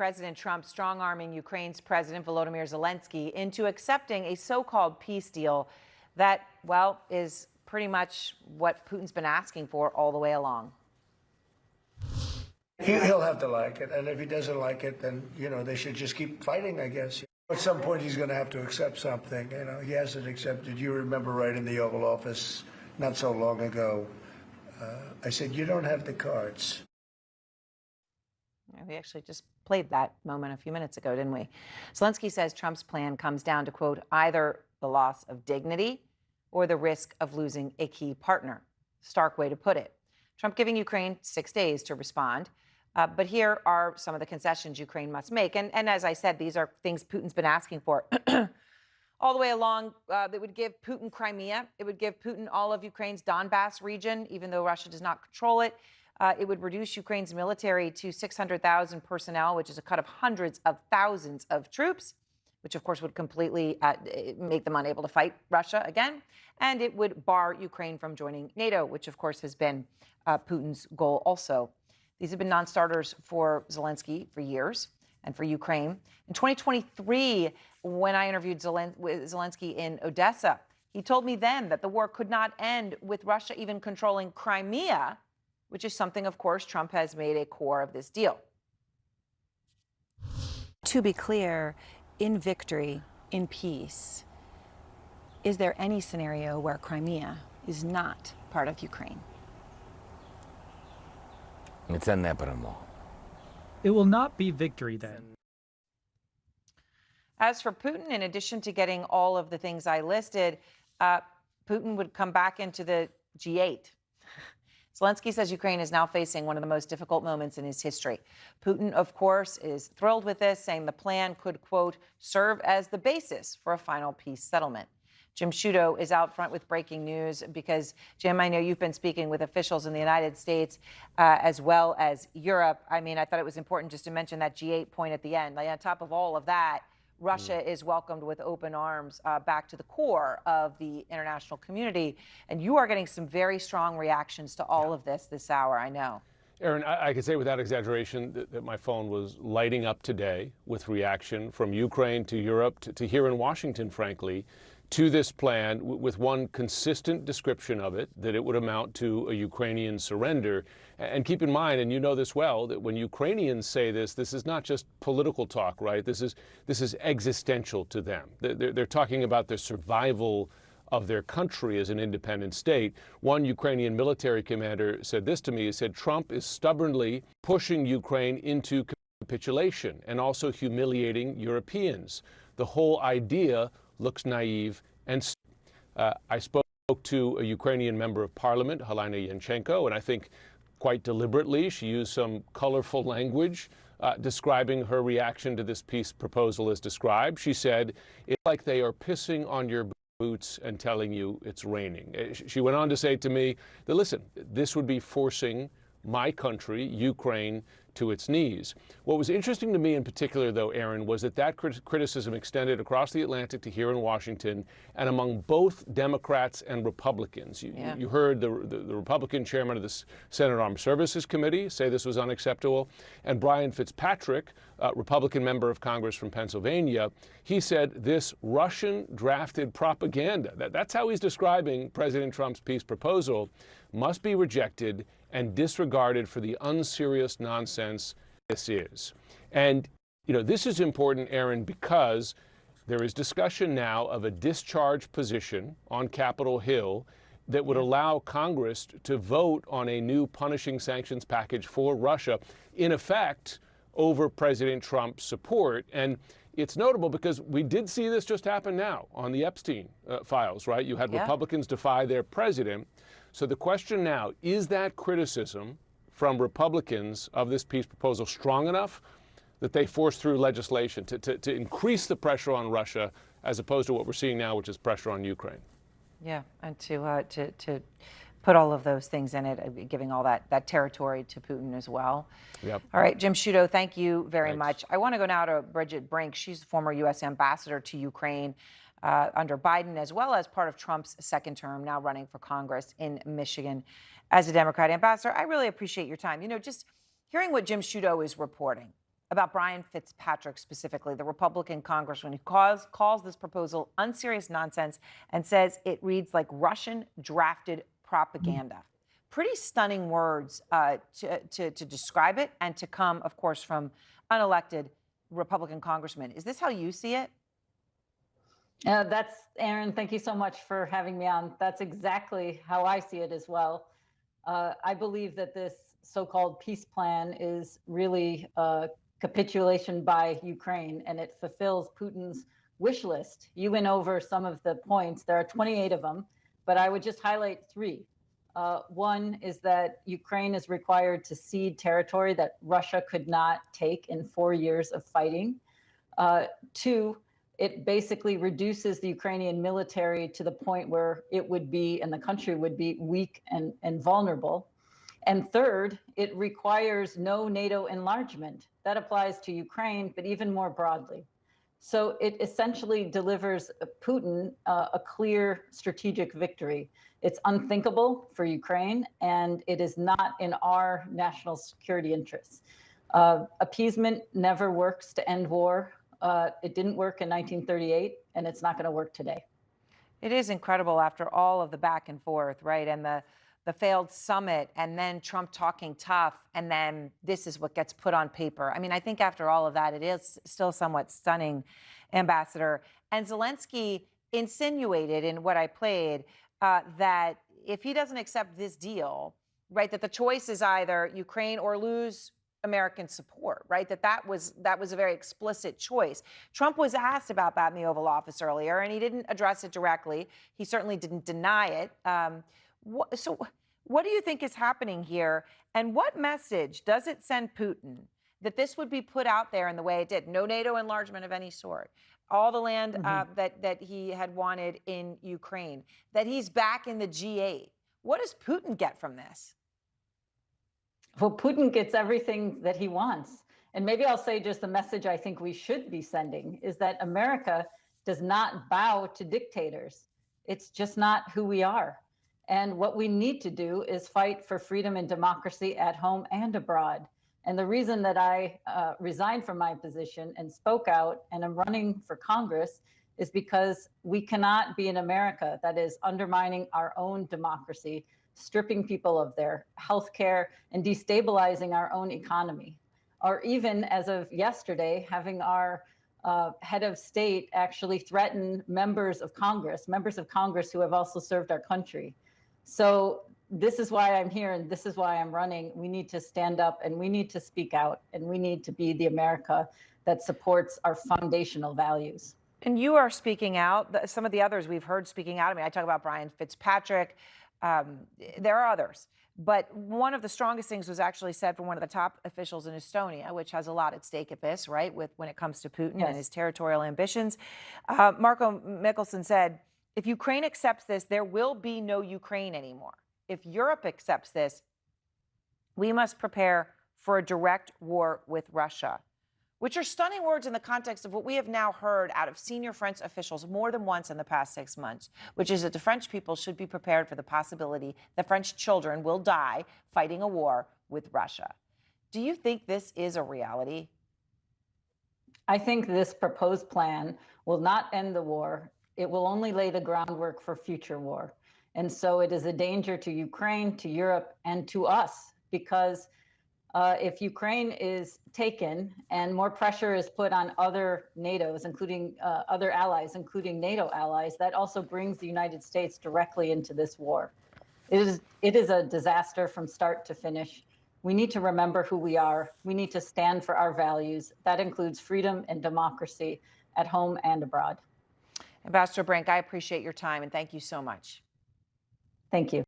President Trump strong-arming Ukraine's President Volodymyr Zelensky into accepting a so-called peace deal that, well, is pretty much what Putin's been asking for all the way along. He'll have to like it, and if he doesn't like it, then, they should just keep fighting, I guess. At some point, he's going to have to accept something. He hasn't accepted. You remember right in the Oval Office not so long ago, I said, you don't have the cards. We actually just played that moment a few minutes ago, didn't we? Zelensky says Trump's plan comes down to, quote, either the loss of dignity or the risk of losing a key partner. Stark way to put it. Trump giving Ukraine 6 days to respond. But here are some of the concessions Ukraine must make. And as I said, these are things Putin's been asking for all the way along. That would give Putin Crimea. It would give Putin all of Ukraine's Donbass region, even though Russia does not control it. It would reduce Ukraine's military to 600,000 personnel, which is a cut of hundreds of thousands of troops, which, of course, would completely make them unable to fight Russia again. And it would bar Ukraine from joining NATO, which, of course, has been Putin's goal also. These have been non-starters for Zelensky for years and for Ukraine. In 2023, when I interviewed Zelensky in Odessa, he told me then that the war could not end with Russia even controlling Crimea, which is something, of course, Trump has made a core of this deal. To be clear, in victory, in peace, is there any scenario where Crimea is not part of Ukraine? It will not be victory then. As for Putin, in addition to getting all of the things I listed, Putin would come back into the G8. Zelensky says Ukraine is now facing one of the most difficult moments in his history. Putin, of course, is thrilled with this, saying the plan could, quote, serve as the basis for a final peace settlement. Jim Sciutto is out front with breaking news because, Jim, I know you've been speaking with officials in the United States as well as Europe. I mean, I thought it was important just to mention that G8 point at the end. Like, on top of all of that, Russia is welcomed with open arms back to the core of the international community. And you are getting some very strong reactions to all of this hour, I know. Aaron, I can say without exaggeration that my phone was lighting up today with reaction from Ukraine to Europe to here in Washington, frankly, to this plan with one consistent description of it, that it would amount to a Ukrainian surrender. And keep in mind, and you know this well, that when Ukrainians say this is not just political talk, right? This is existential to them. They're talking about the survival of their country as an independent state. One Ukrainian military commander said this to me. He said, Trump is stubbornly pushing Ukraine into capitulation and also humiliating Europeans. The whole idea looks naive. And I spoke to a Ukrainian member of parliament, Helena Yanchenko, and I think quite deliberately she used some colorful language describing her reaction to this peace proposal as described. She said, it's like they are pissing on your boots and telling you it's raining. She went on to say to me that, listen, this would be forcing my country, Ukraine, to its knees. What was interesting to me in particular, though, Aaron, was that criticism extended across the Atlantic to here in Washington and among both Democrats and Republicans. You heard the Republican chairman of the Senate Armed Services Committee say this was unacceptable, and Brian Fitzpatrick, Republican member of Congress from Pennsylvania, he said this Russian-drafted propaganda, that's how he's describing President Trump's peace proposal, must be rejected and disregarded for the unserious nonsense this is. And, this is important, Aaron, because there is discussion now of a discharge position on Capitol Hill that would allow Congress to vote on a new punishing sanctions package for Russia, in effect, over President Trump's support. And it's notable because we did see this just happen now on the Epstein files, right? You had Republicans defy their president. So the question now, is that criticism from Republicans of this peace proposal strong enough that they force through legislation to increase the pressure on Russia as opposed to what we're seeing now, which is pressure on Ukraine? Yeah, and to put all of those things in it, giving all that territory to Putin as well. Yep. All right, Jim Sciutto, thank you very much. I want to go now to Bridget Brink. She's the former U.S. ambassador to Ukraine under Biden, as well as part of Trump's second term, now running for Congress in Michigan as a Democrat. Ambassador, I really appreciate your time. Just hearing what Jim Sciutto is reporting, about Brian Fitzpatrick specifically, the Republican congressman who calls this proposal unserious nonsense and says it reads like Russian drafted propaganda. Pretty stunning words to describe it, and to come, of course, from unelected Republican congressman. Is this how you see it? That's Aaron. Thank you so much for having me on. That's exactly how I see it as well. I believe that this so-called peace plan is really a capitulation by Ukraine, and it fulfills Putin's wish list. You went over some of the points. There are 28 of them, but I would just highlight three. One is that Ukraine is required to cede territory that Russia could not take in 4 years of fighting. Two, it basically reduces the Ukrainian military to the point where it would be, and the country would be, weak and vulnerable. And third, it requires no NATO enlargement. That applies to Ukraine, but even more broadly. So it essentially delivers Putin a clear strategic victory. It's unthinkable for Ukraine, and it is not in our national security interests. Appeasement never works to end war. It didn't work in 1938, and it's not going to work today. It is incredible after all of the back and forth, right? And the failed summit, and then Trump talking tough, and then this is what gets put on paper. I mean, I think after all of that, it is still somewhat stunning, Ambassador. And Zelensky insinuated in what I played that if he doesn't accept this deal, right, that the choice is either Ukraine or lose American support, right? That was a very explicit choice. Trump was asked about that in the Oval Office earlier, and he didn't address it directly. He certainly didn't deny it. So what do you think is happening here? And what message does it send Putin that this would be put out there in the way it did? No NATO enlargement of any sort. All the land that he had wanted in Ukraine, that he's back in the G8. What does Putin get from this? Well, Putin gets everything that he wants. And maybe I'll say just the message I think we should be sending is that America does not bow to dictators. It's just not who we are. And what we need to do is fight for freedom and democracy at home and abroad. And the reason that I resigned from my position and spoke out and am running for Congress is because we cannot be an America that is undermining our own democracy, stripping people of their health care, and destabilizing our own economy. Or even, as of yesterday, having our head of state actually threaten members of Congress who have also served our country. So this is why I'm here, and this is why I'm running. We need to stand up, and we need to speak out, and we need to be the America that supports our foundational values. And you are speaking out. Some of the others we've heard speaking out. I mean, I talk about Brian Fitzpatrick. There are others. But one of the strongest things was actually said from one of the top officials in Estonia, which has a lot at stake at this, right, when it comes to Putin and his territorial ambitions. Marco Mickelson said, if Ukraine accepts this, there will be no Ukraine anymore. If Europe accepts this, we must prepare for a direct war with Russia, which are stunning words in the context of what we have now heard out of senior French officials more than once in the past 6 months, which is that the French people should be prepared for the possibility that French children will die fighting a war with Russia. Do you think this is a reality? I think this proposed plan will not end the war. It will only lay the groundwork for future war. And so it is a danger to Ukraine, to Europe, and to us, because if Ukraine is taken and more pressure is put on other NATOs, including other allies, including NATO allies, that also brings the United States directly into this war. It is a disaster from start to finish. We need to remember who we are. We need to stand for our values. That includes freedom and democracy at home and abroad. Ambassador Brink, I appreciate your time, and thank you so much. Thank you.